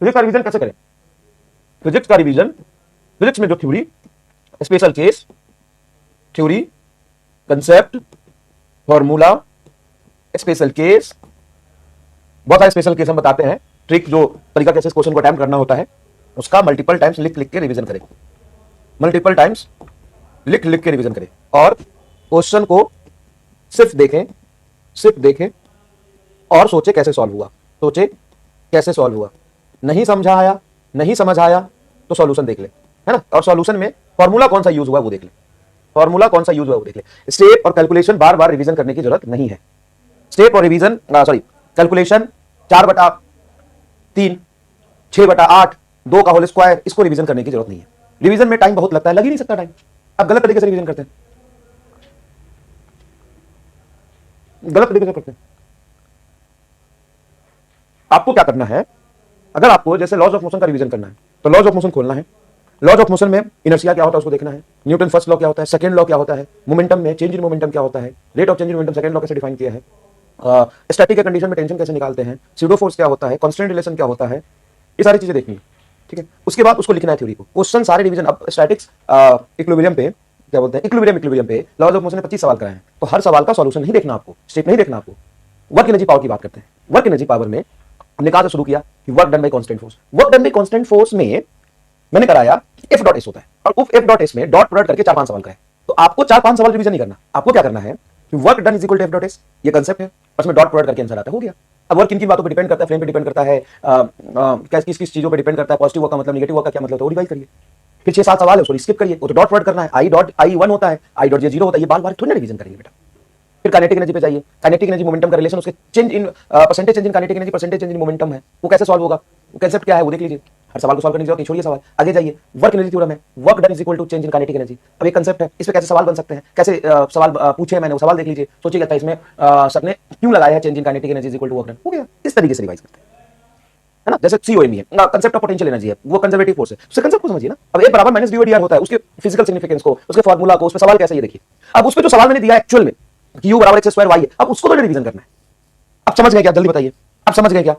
Physics का revision कैसे करें? फिजिक्स का रिवीजन, फिजिक्स में जो theory, special case, theory, concept, formula, special case, बहुत सारे स्पेशल केस हम बताते हैं, ट्रिक जो तरीका कैसे क्वेश्चन को अटेम्प्ट करना होता है, उसका मल्टीपल टाइम्स लिख लिख के रिवीजन करें, मल्टीपल टाइम्स लिख लिख के रिवीजन करें, और क्वेश्चन को सिर्फ देखें और सोचे कैसे सॉल्व हुआ, सोचे कैसे सॉल्व हुआ। नहीं समझ आया तो सॉल्यूशन देख ले, है ना, और सॉल्यूशन में फॉर्मूला कौन सा यूज हुआ वो देख ले, फॉर्मूला कौन सा यूज हुआ वो देख ले। स्टेप और कैलकुलेशन बार बार रिवीजन करने की जरूरत नहीं है। स्टेप और रिवीजन कैलकुलेशन 4/3, 6/8, 2 का होल स्क्वायर, इसको रिवीजन करने की जरूरत नहीं है। रिवीजन में टाइम बहुत लगता है, लग ही नहीं सकता टाइम, आप गलत तरीके से रिवीजन करते हैं, गलत तरीके से करते हैं। आपको क्या करना है, अगर आपको जैसे लॉज ऑफ मोशन का रिवीजन करना है तो लॉज ऑफ मोशन खोलना है। लॉज ऑफ मोशन में इनर्शिया क्या होता है उसको देखना है, न्यूटन फर्स्ट लॉ क्या होता है, सेकंड लॉ क्या होता है, मोमेंटम में चेंज इन मोमेंटम क्या होता है, rate of change in momentum second law कैसे डिफाइन किया है, स्टैटिक के कंडीशन में टेंशन कैसे निकालते हैं, स्यूडो फोर्स क्या होता है, कांस्टेंट रिलेशन क्या होता है, ये सारी चीजें देखनी है, ठीक है। उसके बाद उसको लिखना है थ्योरी को, क्वेश्चन सारे रिवीजन। अब स्टैटिक्स इक्विलिब्रियम पे क्या बोलते हैं, इक्विलिब्रियम पे लॉज ऑफ मोशन ने 25 सवाल कराए हैं, तो हर सवाल का सॉल्यूशन नहीं देखना आपको, स्टेप नहीं देखना आपको। वर्क एनर्जी पावर की बात करते हैं। वर्क एनर्जी पावर में हमने कहा शुरू किया कि work done by constant force. Work done by constant force में मैंने कराया F डॉट एस होता है, और उस F डॉट एस में डॉट प्रोडक्ट करके 4-5 सवाल का है। तो आपको 4-5 सवाल रिवीजन नहीं करना, आपको क्या करना है कि work done is equal to F dot s, ये कांसेप्ट है, उसमें डॉट प्रोडक्ट करके आंसर आता है, हो गया। अब वर्क किन किन बातों पर डिपेंड करता है, फ्रेम पे डिपेंड करता है, किस किस चीजों पर डिपेंड करता है, पॉजिटिव वर्क का मतलब, नेगेटिव वर्क का क्या मतलब, तो रिवाइज करिए। फिर 6-7 सवाल है उसको स्किप करिए, वो तो डॉट प्रोडक्ट करना है, आई डॉट आई 1 होता है, आई डॉट जे 0 होता है, ये बार बार थोड़ी ना रिवीजन करेंगे बेटा। फिर काइनेटिक एनर्जी पे जाइए, काइनेटिक एनर्जी मोमेंटम का रिलेशन, उसके change in percentage change in kinetic energy, percentage change in momentum है, वो कैसे सॉल्व होगा, वो कांसेप्ट क्या है वो देख लीजिए। हर सवाल को सॉल्व करने की जरूरत नहीं, छोड़िए सवाल, आगे जाइए। वर्क एनर्जी थ्योरम है, work done is equal to change in kinetic energy, अब एक कांसेप्ट है, इस पे कैसे सवाल बन सकते हैं, कैसे सवाल पूछे मैंने, वो सवाल देख लीजिए, सोचिएगा था इसमें सर ने क्यों लगाया है change in kinetic energy is equal to work done, हो गया। इस तरीके से रिवाइज करते हैं, है ना। जैसे COME है, कंसेप्ट ऑफ पोटेंशियल एनर्जी है, वो कंजर्वेटिव फोर्स है, उसके कंसेप्ट को समझिए ना। अब A बराबर माइनस dV/dr होता है, उसके फिजिकल सिग्निफिकेंस को, उसके फार्मूला को, उस पे सवाल कैसे ये देखिए। अब उस पे जो सवाल मैंने दिया एक्चुअल में कि U बराबर x² y है, अब उसको तो रिवीजन करना है। अब समझ गए क्या, जल्दी बताइए, अब समझ गए क्या?